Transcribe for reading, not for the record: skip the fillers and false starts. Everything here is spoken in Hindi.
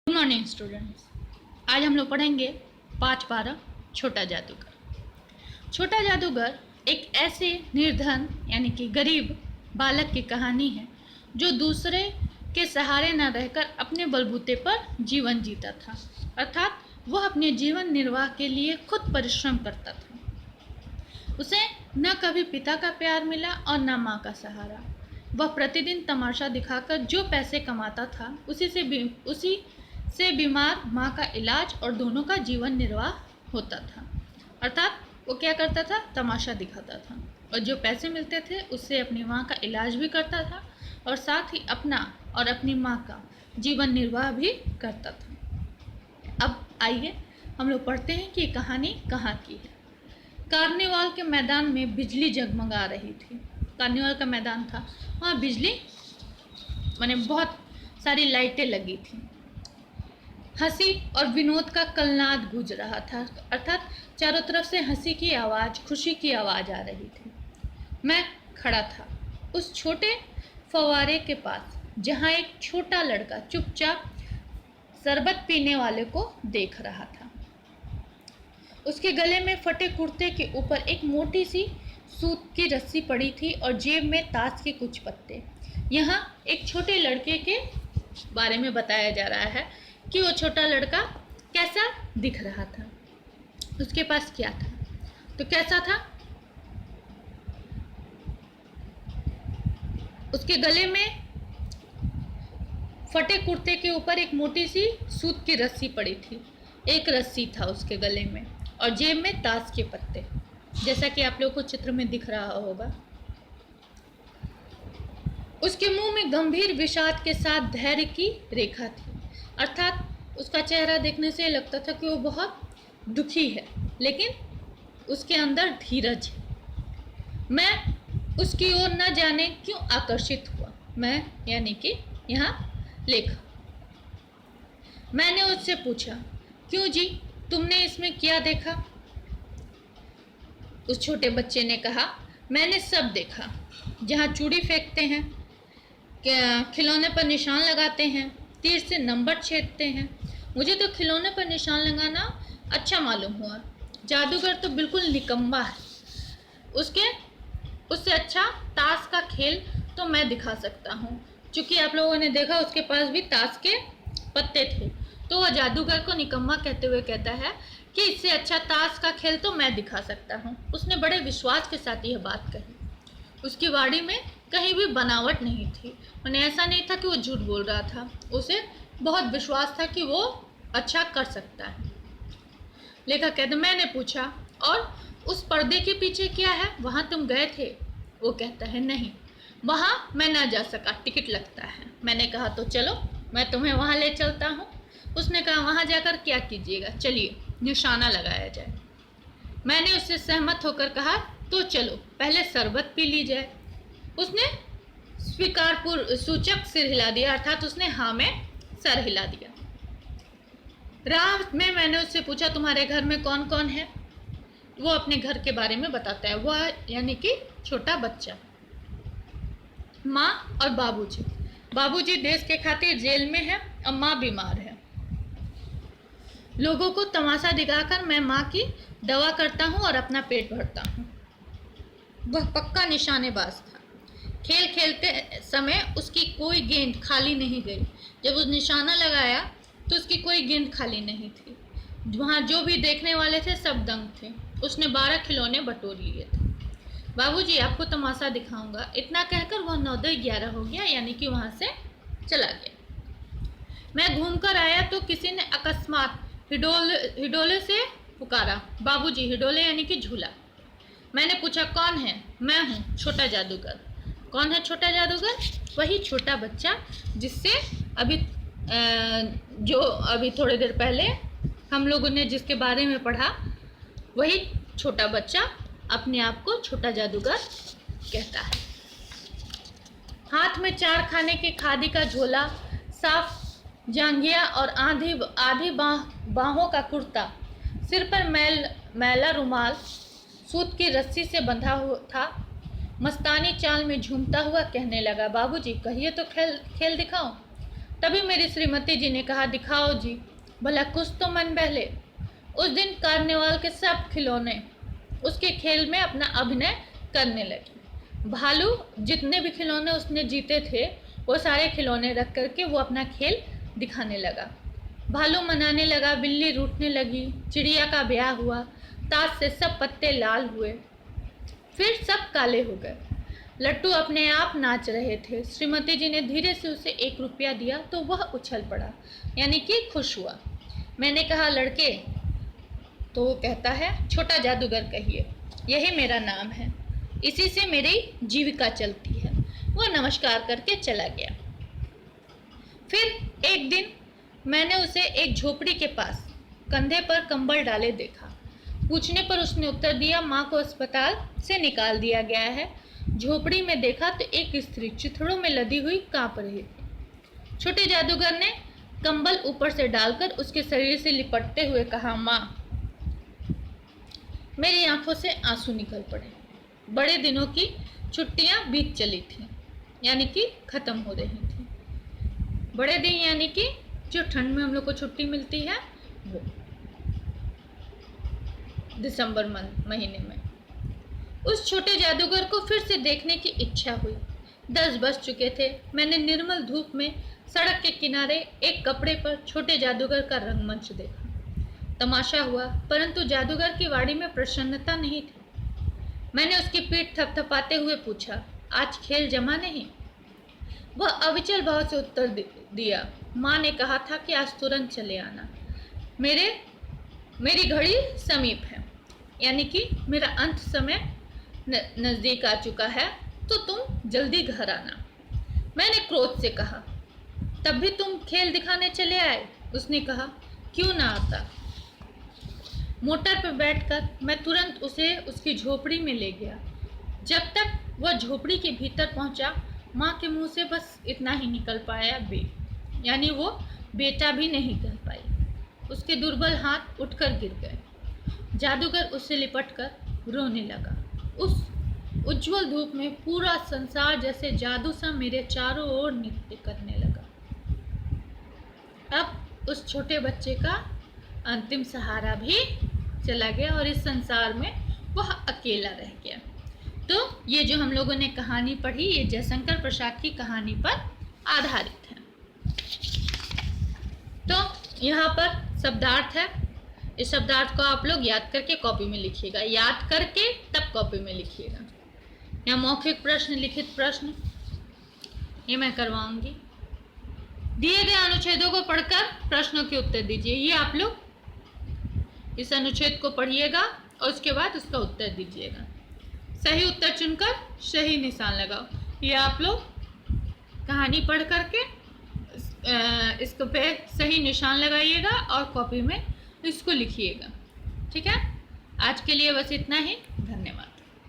Good morning students. आज हम लोग पढ़ेंगे 5/12 छोटा जादूगर। छोटा जादूगर एक ऐसे निर्धन यानी कि गरीब बालक की कहानी है जो दूसरे के सहारे न रहकर अपने बलबूते पर जीवन जीता था, अर्थात वह अपने जीवन निर्वाह के लिए खुद परिश्रम करता था। उसे न कभी पिता का प्यार मिला और न माँ का सहारा। वह प्रतिदिन तमाशा दिखाकर जो पैसे कमाता था उसी से बीमार माँ का इलाज और दोनों का जीवन निर्वाह होता था। अर्थात वो क्या करता था, तमाशा दिखाता था और जो पैसे मिलते थे उससे अपनी माँ का इलाज भी करता था और साथ ही अपना और अपनी माँ का जीवन निर्वाह भी करता था। अब आइए हम लोग पढ़ते हैं कि ये कहानी कहाँ की है। कार्निवाल के मैदान में बिजली जगमगा रही थी। कार्निवाल का मैदान था, वहाँ बिजली माने बहुत सारी लाइटें लगी थी। हंसी और विनोद का कलनाद गूंज रहा था, अर्थात चारों तरफ से हंसी की आवाज़, खुशी की आवाज़ आ रही थी। मैं खड़ा था उस छोटे फव्वारे के पास जहाँ एक छोटा लड़का चुपचाप शरबत पीने वाले को देख रहा था। उसके गले में फटे कुर्ते के ऊपर एक मोटी सी सूत की रस्सी पड़ी थी और जेब में ताश के कुछ पत्ते। यहाँ एक छोटे लड़के के बारे में बताया जा रहा है कि वो छोटा लड़का कैसा दिख रहा था, उसके पास क्या था। तो कैसा था, उसके गले में फटे कुर्ते के ऊपर एक मोटी सी सूत की रस्सी पड़ी थी, एक रस्सी था उसके गले में और जेब में ताश के पत्ते, जैसा कि आप लोगों को चित्र में दिख रहा होगा। उसके मुंह में गंभीर विषाद के साथ धैर्य की रेखा थी, अर्थात उसका चेहरा देखने से लगता था कि वो बहुत दुखी है, लेकिन उसके अंदर धीरज है। मैं उसकी ओर न जाने क्यों आकर्षित हुआ। मैं यानी कि यहाँ लेखक। मैंने उससे पूछा, क्यों जी, तुमने इसमें क्या देखा? उस छोटे बच्चे ने कहा, मैंने सब देखा। जहाँ चूड़ी फेंकते हैं, खिलौने पर निशान लगाते हैं, तीर से नंबर छेदते हैं। मुझे तो खिलौने पर निशान लगाना अच्छा मालूम हुआ। जादूगर तो बिल्कुल निकम्मा है। उससे अच्छा ताश का खेल तो मैं दिखा सकता हूँ। चूँकि आप लोगों ने देखा उसके पास भी ताश के पत्ते थे, तो वह जादूगर को निकम्मा कहते हुए कहता है कि इससे अच्छा ताश का खेल तो मैं दिखा सकता हूँ। उसने बड़े विश्वास के साथ यह बात कही। उसकी वाणी में कहीं भी बनावट नहीं थी, मैंने ऐसा नहीं था कि वो झूठ बोल रहा था। उसे बहुत विश्वास था कि वो अच्छा कर सकता है। लेखक कहते, मैंने पूछा, और उस पर्दे के पीछे क्या है, वहाँ तुम गए थे? वो कहता है, नहीं, वहाँ मैं ना जा सका, टिकट लगता है। मैंने कहा, तो चलो मैं तुम्हें वहाँ ले चलता हूँ। उसने कहा, वहाँ जाकर क्या कीजिएगा? चलिए निशाना लगाया जाए। मैंने उससे सहमत होकर कहा, तो चलो पहले शरबत पी ली जाए। उसने स्वीकार सूचक सिर हिला दिया, अर्थात उसने हाँ में सर हिला दिया। राह में मैंने उससे पूछा, तुम्हारे घर में कौन कौन है? वो अपने घर के बारे में बताता है, वह यानी कि छोटा बच्चा। माँ और बाबूजी। बाबूजी देश के खातिर जेल में है और माँ बीमार है। लोगों को तमाशा दिखाकर मैं माँ की दवा करता हूँ और अपना पेट भरता हूँ। वह पक्का निशानेबाज था। खेल खेलते समय उसकी कोई गेंद खाली नहीं गई। जब उस निशाना लगाया तो उसकी कोई गेंद खाली नहीं थी। वहाँ जो भी देखने वाले थे सब दंग थे। उसने 12 खिलौने बटोर लिए थे। बाबूजी, आपको तमाशा दिखाऊंगा। इतना कहकर वह 9-11 हो गया, यानी कि वहाँ से चला गया। मैं घूमकर आया तो किसी ने अकस्मात हिडोले से पुकारा, बाबूजी। हिडोले यानी कि झूला। मैंने पूछा, कौन है? मैं हूँ, छोटा जादूगर। कौन है छोटा जादूगर? वही छोटा बच्चा जिससे अभी थोड़ी देर पहले हम लोगों ने जिसके बारे में पढ़ा, वही छोटा बच्चा अपने आप को छोटा जादूगर कहता है। हाथ में 4 खाने के खादी का झोला, साफ जांघिया और आधी बाहों का कुर्ता, सिर पर मैला रुमाल सूत की रस्सी से बंधा हुआ था। मस्तानी चाल में झूमता हुआ कहने लगा, बाबूजी कहिए तो खेल दिखाओ। तभी मेरी श्रीमती जी ने कहा, दिखाओ जी, भला कुछ तो मन बहले। उस दिन कार्निवाल के सब खिलौने उसके खेल में अपना अभिनय करने लगे। भालू जितने भी खिलौने उसने जीते थे वो सारे खिलौने रख करके वो अपना खेल दिखाने लगा। भालू मनाने लगा, बिल्ली रूठने लगी, चिड़िया का ब्याह हुआ, ताश से सब पत्ते लाल हुए, फिर सब काले हो गए। लट्टू अपने आप नाच रहे थे। श्रीमती जी ने धीरे से उसे 1 रुपया दिया तो वह उछल पड़ा, यानी कि खुश हुआ। मैंने कहा, लड़के? तो वो कहता है, छोटा जादूगर कहिए, यही मेरा नाम है, इसी से मेरी जीविका चलती है। वह नमस्कार करके चला गया। फिर एक दिन मैंने उसे एक झोपड़ी के पास कंधे पर कंबल डाले देखा। पूछने पर उसने उत्तर दिया, माँ को अस्पताल से निकाल दिया गया है। झोपड़ी में देखा तो एक स्त्री चिथड़ों में लदी हुई कांप रही थी। छोटे जादूगर ने कंबल ऊपर से डालकर उसके शरीर से लिपटते हुए कहा, माँ। मेरी आंखों से आंसू निकल पड़े। बड़े दिनों की छुट्टियां बीत चली थी, यानी कि खत्म हो रही थी। बड़े दिन यानी कि जो ठंड में हम लोग को छुट्टी मिलती है, वो दिसंबर महीने में। उस छोटे जादूगर को फिर से देखने की इच्छा हुई। 10 बज चुके थे। मैंने निर्मल धूप में सड़क के किनारे एक कपड़े पर छोटे जादूगर का रंगमंच देखा। तमाशा हुआ, परंतु जादूगर की वाड़ी में प्रसन्नता नहीं थी। मैंने उसकी पीठ थपथपाते हुए पूछा, आज खेल जमा नहीं? वह अविचल भाव से उत्तर दिया, माँ ने कहा था कि आज तुरंत चले आना। मेरी घड़ी समीप है, यानी कि मेरा अंत समय नजदीक आ चुका है, तो तुम जल्दी घर आना। मैंने क्रोध से कहा, तब भी तुम खेल दिखाने चले आए? उसने कहा, क्यों ना आता। मोटर पर बैठकर मैं तुरंत उसे उसकी झोपड़ी में ले गया। जब तक वह झोपड़ी के भीतर पहुंचा, माँ के मुंह से बस इतना ही निकल पाया, यानी वो बेटा भी नहीं कह पाई। उसके दुर्बल हाथ उठकर गिर गए। जादूगर उससे लिपटकर रोने लगा। उस उज्जवल धूप में पूरा संसार जैसे जादू सा मेरे चारों ओर नृत्य करने लगा। अब उस छोटे बच्चे का अंतिम सहारा भी चला गया और इस संसार में वह अकेला रह गया। तो ये जो हम लोगों ने कहानी पढ़ी, ये जयशंकर प्रसाद की कहानी पर आधारित है। तो यहाँ पर शब्दार्थ है। इस शब्दार्थ को आप लोग याद करके कॉपी में लिखिएगा। याद करके तब कॉपी में लिखिएगा। या मौखिक प्रश्न, लिखित प्रश्न, ये मैं करवाऊंगी। दिए गए अनुच्छेदों को पढ़कर प्रश्नों के उत्तर दीजिए। ये आप लोग इस अनुच्छेद को पढ़िएगा और उसके बाद उसका उत्तर दीजिएगा। सही उत्तर चुनकर सही निशान लगाओ। ये आप लोग कहानी पढ़ करके इसको पे सही निशान लगाइएगा और कॉपी में इसको लिखिएगा। ठीक है, आज के लिए बस इतना ही। धन्यवाद।